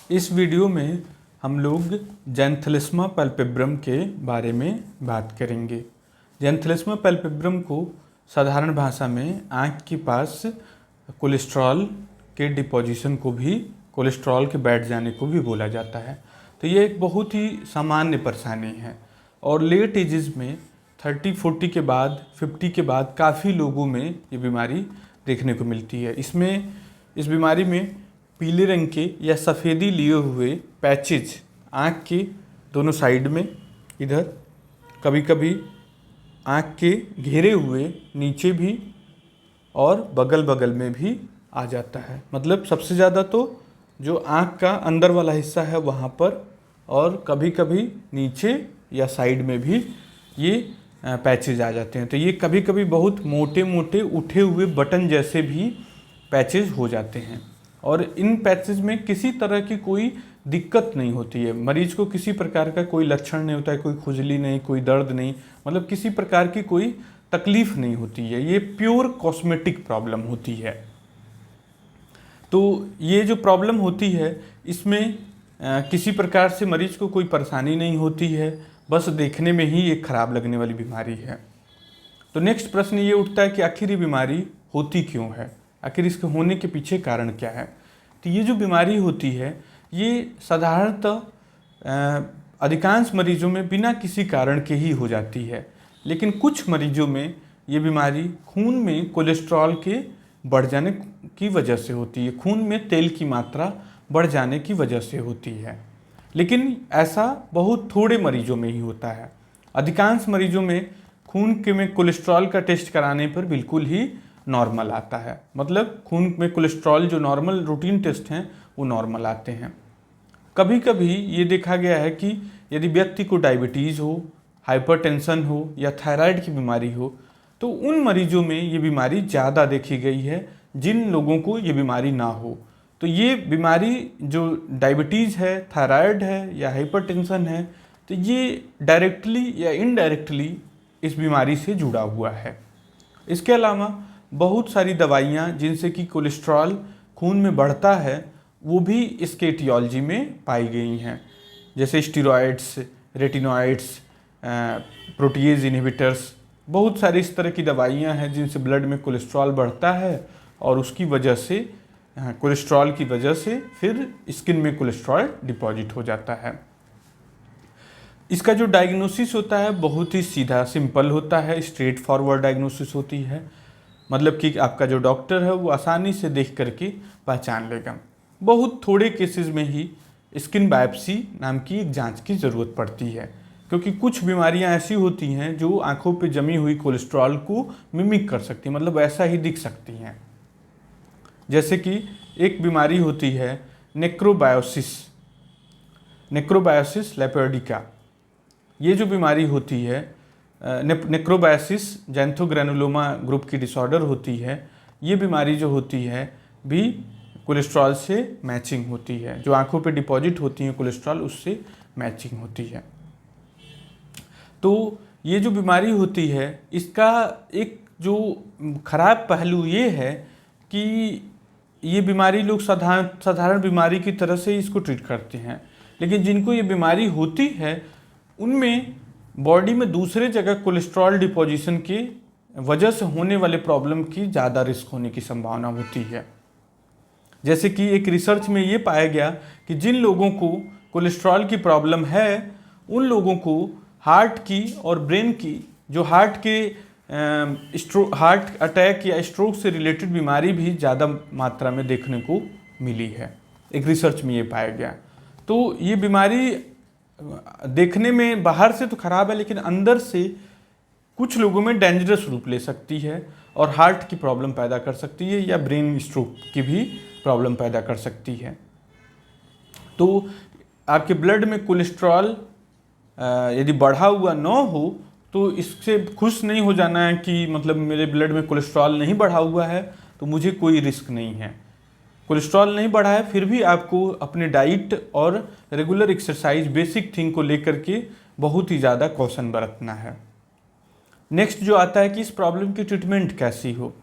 इस वीडियो में हम लोग ज़ैंथैलेस्मा पैल्पेब्रम के बारे में बात करेंगे। ज़ैंथैलेस्मा पैल्पेब्रम को साधारण भाषा में आँख के पास कोलेस्ट्रॉल के डिपोजिशन को भी, कोलेस्ट्रॉल के बैठ जाने को भी बोला जाता है। तो ये एक बहुत ही सामान्य परेशानी है और लेट एजेस में 30-40 के बाद, 50 के बाद काफ़ी लोगों में ये बीमारी देखने को मिलती है। इस बीमारी में पीले रंग के या सफ़ेदी लिए हुए पैचेज आँख के दोनों साइड में, इधर कभी कभी आँख के घेरे हुए नीचे भी और बगल बगल में भी आ जाता है। मतलब सबसे ज़्यादा तो जो आँख का अंदर वाला हिस्सा है वहाँ पर, और कभी कभी नीचे या साइड में भी ये पैचेज आ जाते हैं। तो ये कभी कभी बहुत मोटे मोटे उठे हुए बटन जैसे भी पैचेज हो जाते हैं और इन पैचेज में किसी तरह की कोई दिक्कत नहीं होती है। मरीज को किसी प्रकार का कोई लक्षण नहीं होता है, कोई खुजली नहीं, कोई दर्द नहीं, मतलब किसी प्रकार की कोई तकलीफ नहीं होती है। ये प्योर कॉस्मेटिक प्रॉब्लम होती है। तो ये जो प्रॉब्लम होती है इसमें किसी प्रकार से मरीज को कोई परेशानी नहीं होती है, बस देखने में ही एक खराब लगने वाली बीमारी है। तो नेक्स्ट प्रश्न ये उठता है कि आखिर ये बीमारी होती क्यों है, आखिर इसके होने के पीछे कारण क्या है। तो ये जो बीमारी होती है ये साधारणतः अधिकांश मरीजों में बिना किसी कारण के ही हो जाती है, लेकिन कुछ मरीजों में ये बीमारी खून में कोलेस्ट्रॉल के बढ़ जाने की वजह से होती है, खून में तेल की मात्रा बढ़ जाने की वजह से होती है। लेकिन ऐसा बहुत थोड़े मरीजों में ही होता है। अधिकांश मरीजों में खून के में कोलेस्ट्रॉल का टेस्ट कराने पर बिल्कुल ही नॉर्मल आता है। मतलब खून में कोलेस्ट्रॉल जो नॉर्मल रूटीन टेस्ट हैं वो नॉर्मल आते हैं। कभी कभी ये देखा गया है कि यदि व्यक्ति को डायबिटीज़ हो, हाइपरटेंशन हो या थायराइड की बीमारी हो तो उन मरीजों में ये बीमारी ज़्यादा देखी गई है जिन लोगों को ये बीमारी ना हो। तो ये बीमारी जो डायबिटीज़ है, थायराइड है या हाइपरटेंशन है, तो ये डायरेक्टली या इनडायरेक्टली इस बीमारी से जुड़ा हुआ है। इसके अलावा बहुत सारी दवाइयाँ जिनसे कि कोलेस्ट्रॉल खून में बढ़ता है वो भी इसके एटियोलॉजी में पाई गई हैं, जैसे स्टीरॉयड्स, रेटिनॉइड्स, प्रोटीएज इनहिबिटर्स। बहुत सारी इस तरह की दवाइयाँ हैं जिनसे ब्लड में कोलेस्ट्रॉल बढ़ता है और उसकी वजह से, कोलेस्ट्रॉल की वजह से फिर स्किन में कोलेस्ट्रॉल डिपॉजिट हो जाता है। इसका जो डायग्नोसिस होता है बहुत ही सीधा सिंपल होता है, स्ट्रेट फॉरवर्ड डायग्नोसिस होती है। मतलब कि आपका जो डॉक्टर है वो आसानी से देख करके पहचान लेगा। बहुत थोड़े केसेस में ही स्किन बायोप्सी नाम की एक जांच की ज़रूरत पड़ती है, क्योंकि कुछ बीमारियां ऐसी होती हैं जो आंखों पे जमी हुई कोलेस्ट्रॉल को मिमिक कर सकती हैं, मतलब ऐसा ही दिख सकती हैं। जैसे कि एक बीमारी होती है नेक्रोबायोसिस लेपर्डिका। ये जो बीमारी होती है नेक्रोबायोसिस ज़ैंथोग्रैनुलोमा ग्रुप की डिसऑर्डर होती है। ये बीमारी जो होती है भी कोलेस्ट्रॉल से मैचिंग होती है, जो आंखों पे डिपॉजिट होती है कोलेस्ट्रॉल उससे मैचिंग होती है। तो ये जो बीमारी होती है इसका एक जो खराब पहलू ये है कि ये बीमारी लोग साधारण बीमारी की तरह से इसको ट्रीट करते हैं, लेकिन जिनको ये बीमारी होती है उनमें बॉडी में दूसरे जगह कोलेस्ट्रॉल डिपोजिशन की वजह से होने वाले प्रॉब्लम की ज़्यादा रिस्क होने की संभावना होती है। जैसे कि एक रिसर्च में ये पाया गया कि जिन लोगों को कोलेस्ट्रॉल की प्रॉब्लम है उन लोगों को हार्ट की और ब्रेन की, जो हार्ट अटैक या स्ट्रोक से रिलेटेड बीमारी भी ज़्यादा मात्रा में देखने को मिली है। एक रिसर्च में ये पाया गया। तो ये बीमारी देखने में बाहर से तो खराब है, लेकिन अंदर से कुछ लोगों में डेंजरस रूप ले सकती है और हार्ट की प्रॉब्लम पैदा कर सकती है या ब्रेन स्ट्रोक की भी प्रॉब्लम पैदा कर सकती है। तो आपके ब्लड में कोलेस्ट्रॉल यदि बढ़ा हुआ न हो तो इससे खुश नहीं हो जाना है कि मतलब मेरे ब्लड में कोलेस्ट्रॉल नहीं बढ़ा हुआ है तो मुझे कोई रिस्क नहीं है। कोलेस्ट्रॉल नहीं बढ़ा है फिर भी आपको अपने डाइट और रेगुलर एक्सरसाइज, बेसिक थिंग को लेकर के बहुत ही ज़्यादा कॉशन बरतना है। नेक्स्ट जो आता है कि इस प्रॉब्लम की ट्रीटमेंट कैसी हो,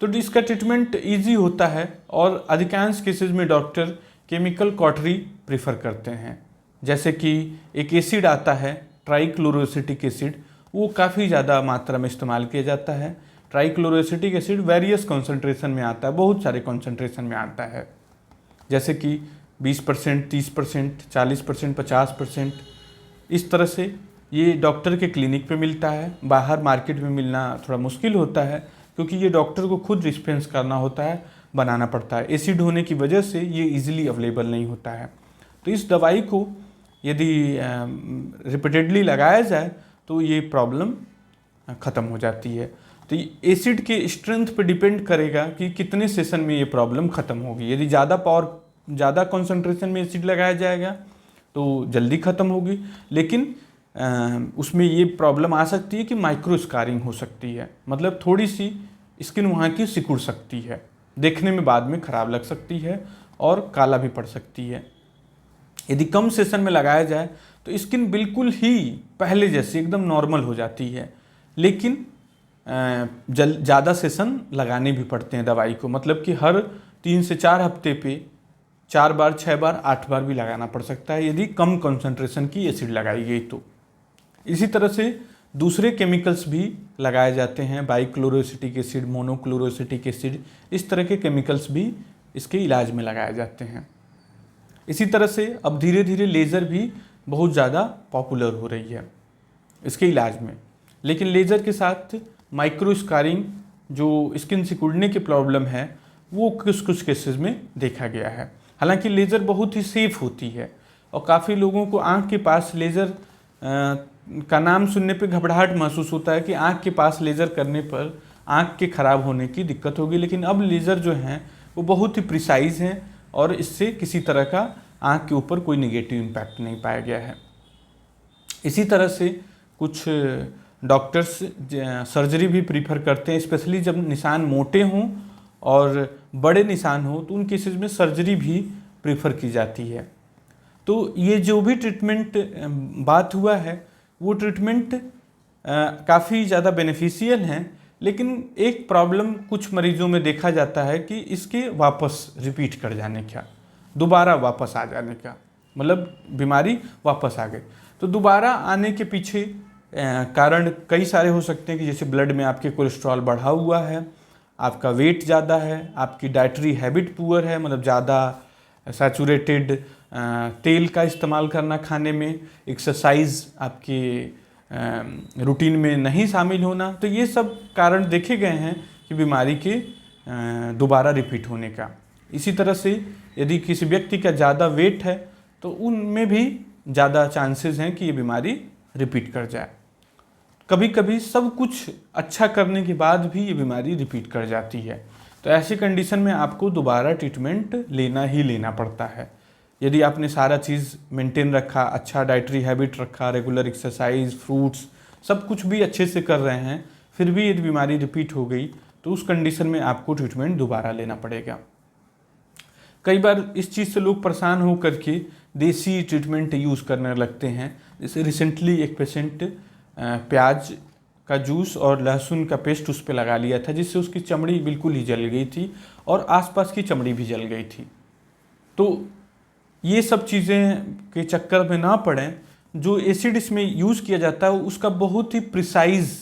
तो इसका ट्रीटमेंट इजी होता है और अधिकांश केसेस में डॉक्टर केमिकल कॉटरी प्रीफर करते हैं। जैसे कि एक एसिड आता है ट्राइक्लोरोएसिटिक एसिड, वो काफ़ी ज़्यादा मात्रा में इस्तेमाल किया जाता है। ट्राइक्लोरोएसिटिक एसिड वेरियस कॉन्सेंट्रेशन में आता है, बहुत सारे कॉन्सेंट्रेशन में आता है, जैसे कि 20%, 30%, 40%, 50%। इस तरह से ये डॉक्टर के क्लिनिक पे मिलता है, बाहर मार्केट में मिलना थोड़ा मुश्किल होता है, क्योंकि ये डॉक्टर को खुद डिस्पेंस करना होता है, बनाना पड़ता है। एसिड होने की वजह से ये इजीली अवेलेबल नहीं होता है। तो इस दवाई को यदि रिपीटेडली लगाया जाए तो ये प्रॉब्लम ख़त्म हो जाती है। तो एसिड के स्ट्रेंथ पे डिपेंड करेगा कि कितने सेशन में ये प्रॉब्लम ख़त्म होगी। यदि ज़्यादा कॉन्सेंट्रेशन में एसिड लगाया जाएगा तो जल्दी ख़त्म होगी, लेकिन उसमें ये प्रॉब्लम आ सकती है कि माइक्रो स्कारिंग हो सकती है, मतलब थोड़ी सी स्किन वहाँ की सिकुड़ सकती है, देखने में बाद में ख़राब लग सकती है और काला भी पड़ सकती है। यदि कम सेशन में लगाया जाए तो स्किन बिल्कुल ही पहले जैसी एकदम नॉर्मल हो जाती है, लेकिन ज़्यादा सेशन लगाने भी पड़ते हैं दवाई को, मतलब कि हर 3 से 4 हफ्ते पे 4 बार, 6 बार, 8 बार भी लगाना पड़ सकता है यदि कम कॉन्सेंट्रेशन की एसिड लगाई गई तो। इसी तरह से दूसरे केमिकल्स भी लगाए जाते हैं, बाइक्लोरोएसिटिक एसिड, मोनोक्लोरोएसिटिक एसिड, इस तरह के केमिकल्स भी इसके इलाज में लगाए जाते हैं। इसी तरह से अब धीरे धीरे लेज़र भी बहुत ज़्यादा पॉपुलर हो रही है इसके इलाज में, लेकिन लेज़र के साथ माइक्रो स्कारिंग जो स्किन सिकुड़ने की प्रॉब्लम है वो कुछ केसेस में देखा गया है। हालांकि लेज़र बहुत ही सेफ होती है और काफ़ी लोगों को आँख के पास लेज़र का नाम सुनने पे घबराहट महसूस होता है कि आँख के पास लेज़र करने पर आँख के ख़राब होने की दिक्कत होगी, लेकिन अब लेज़र जो हैं वो बहुत ही प्रिसाइज हैं और इससे किसी तरह का आँख के ऊपर कोई नेगेटिव इम्पैक्ट नहीं पाया गया है। इसी तरह से कुछ डॉक्टर्स सर्जरी भी प्रीफर करते हैं, स्पेशली जब निशान मोटे हों और बड़े निशान हो तो उन केसेस में सर्जरी भी प्रीफर की जाती है। तो ये जो भी ट्रीटमेंट बात हुआ है वो ट्रीटमेंट काफ़ी ज़्यादा बेनिफिशियल हैं, लेकिन एक प्रॉब्लम कुछ मरीजों में देखा जाता है कि इसके वापस रिपीट कर जाने का, दोबारा वापस आ जाने का, मतलब बीमारी वापस आ गई। तो दोबारा आने के पीछे कारण कई सारे हो सकते हैं कि जैसे ब्लड में आपके कोलेस्ट्रॉल बढ़ा हुआ है, आपका वेट ज़्यादा है, आपकी डाइटरी हैबिट पुअर है, मतलब ज़्यादा सैचुरेटेड तेल का इस्तेमाल करना खाने में, एक्सरसाइज आपके रूटीन में नहीं शामिल होना, तो ये सब कारण देखे गए हैं कि बीमारी के दोबारा रिपीट होने का। इसी तरह से यदि किसी व्यक्ति का ज़्यादा वेट है तो उनमें भी ज़्यादा चांसेस हैं कि ये बीमारी रिपीट कर जाए। कभी कभी सब कुछ अच्छा करने के बाद भी ये बीमारी रिपीट कर जाती है, तो ऐसी कंडीशन में आपको दोबारा ट्रीटमेंट लेना ही लेना पड़ता है। यदि आपने सारा चीज़ मेंटेन रखा, अच्छा डाइटरी हैबिट रखा, रेगुलर एक्सरसाइज, फ्रूट्स, सब कुछ भी अच्छे से कर रहे हैं, फिर भी यदि बीमारी रिपीट हो गई तो उस कंडीशन में आपको ट्रीटमेंट दोबारा लेना पड़ेगा। कई बार इस चीज़ से लोग परेशान हो करके देसी ट्रीटमेंट यूज़ करने लगते हैं। जैसे रिसेंटली एक पेशेंट प्याज का जूस और लहसुन का पेस्ट उस पर लगा लिया था, जिससे उसकी चमड़ी बिल्कुल ही जल गई थी और आसपास की चमड़ी भी जल गई थी। तो ये सब चीज़ें के चक्कर में ना पड़ें। जो एसिड इसमें यूज़ किया जाता है उसका बहुत ही प्रिसाइज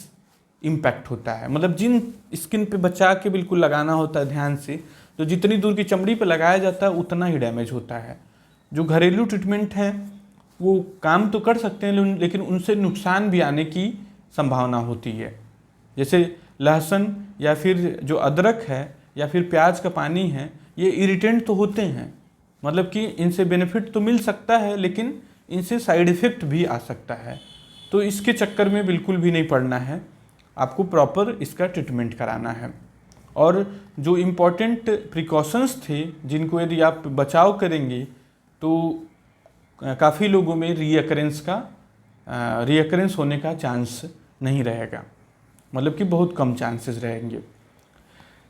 इम्पैक्ट होता है, मतलब जिन स्किन पे बचा के बिल्कुल लगाना होता है ध्यान से, तो जितनी दूर की चमड़ी पे लगाया जाता है उतना ही डैमेज होता है। जो घरेलू ट्रीटमेंट हैं वो काम तो कर सकते हैं, लेकिन उनसे नुकसान भी आने की संभावना होती है। जैसे लहसुन या फिर जो अदरक है या फिर प्याज का पानी है, ये इरिटेंट तो होते हैं, मतलब कि इनसे बेनिफिट तो मिल सकता है लेकिन इनसे साइड इफ़ेक्ट भी आ सकता है। तो इसके चक्कर में बिल्कुल भी नहीं पड़ना है, आपको प्रॉपर इसका ट्रीटमेंट कराना है। और जो इम्पॉर्टेंट प्रिकॉशंस थे जिनको यदि आप बचाव करेंगे तो काफ़ी लोगों में रीअकरेंस होने का चांस नहीं रहेगा, मतलब कि बहुत कम चांसेस रहेंगे।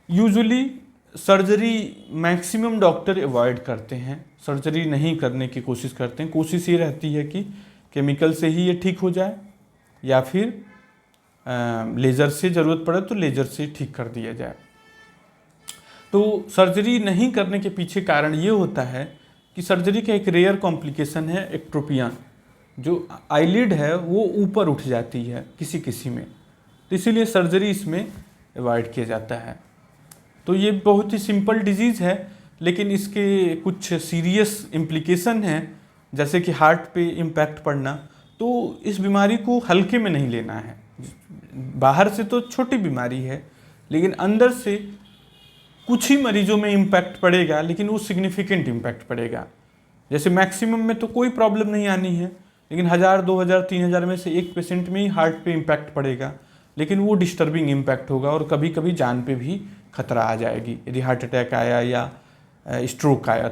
Usually surgery maximum doctor avoid करते हैं, सर्जरी नहीं करने की कोशिश करते हैं। कोशिश ये रहती है कि केमिकल से ही ये ठीक हो जाए या फिर लेज़र से ज़रूरत पड़े तो लेज़र से ठीक कर दिया जाए। तो सर्जरी नहीं करने के पीछे कारण ये होता है कि सर्जरी का एक रेयर कॉम्प्लिकेशन है एक्ट्रोपियन, जो आईलिड है वो ऊपर उठ जाती है किसी किसी में, तो इसीलिए सर्जरी इसमें अवॉइड किया जाता है। तो ये बहुत ही सिंपल डिजीज़ है, लेकिन इसके कुछ सीरियस इम्प्लीकेशन हैं, जैसे कि हार्ट पे इम्पैक्ट पड़ना। तो इस बीमारी को हल्के में नहीं लेना है। बाहर से तो छोटी बीमारी है, लेकिन अंदर से कुछ ही मरीजों में इम्पैक्ट पड़ेगा, लेकिन वो सिग्निफिकेंट इम्पैक्ट पड़ेगा। जैसे मैक्सिमम में तो कोई प्रॉब्लम नहीं आनी है, लेकिन 1000, 2000, 3000 में से एक पेशेंट में ही हार्ट पे इम्पैक्ट पड़ेगा, लेकिन वो डिस्टर्बिंग इम्पैक्ट होगा और कभी कभी जान पे भी खतरा आ जाएगी यदि हार्ट अटैक आया या स्ट्रोक आया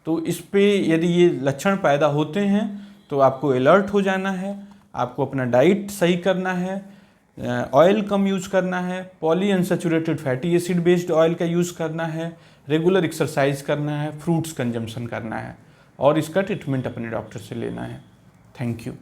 तो इस पे यदि ये लक्षण पैदा होते हैं तो आपको अलर्ट हो जाना है, आपको अपना डाइट सही करना है, ऑयल कम यूज़ करना है, poly unsaturated fatty acid based oil का यूज़ करना है, रेगुलर एक्सरसाइज करना है, फ्रूट्स कंजम्पशन करना है और इसका ट्रीटमेंट अपने डॉक्टर से लेना है। Thank you.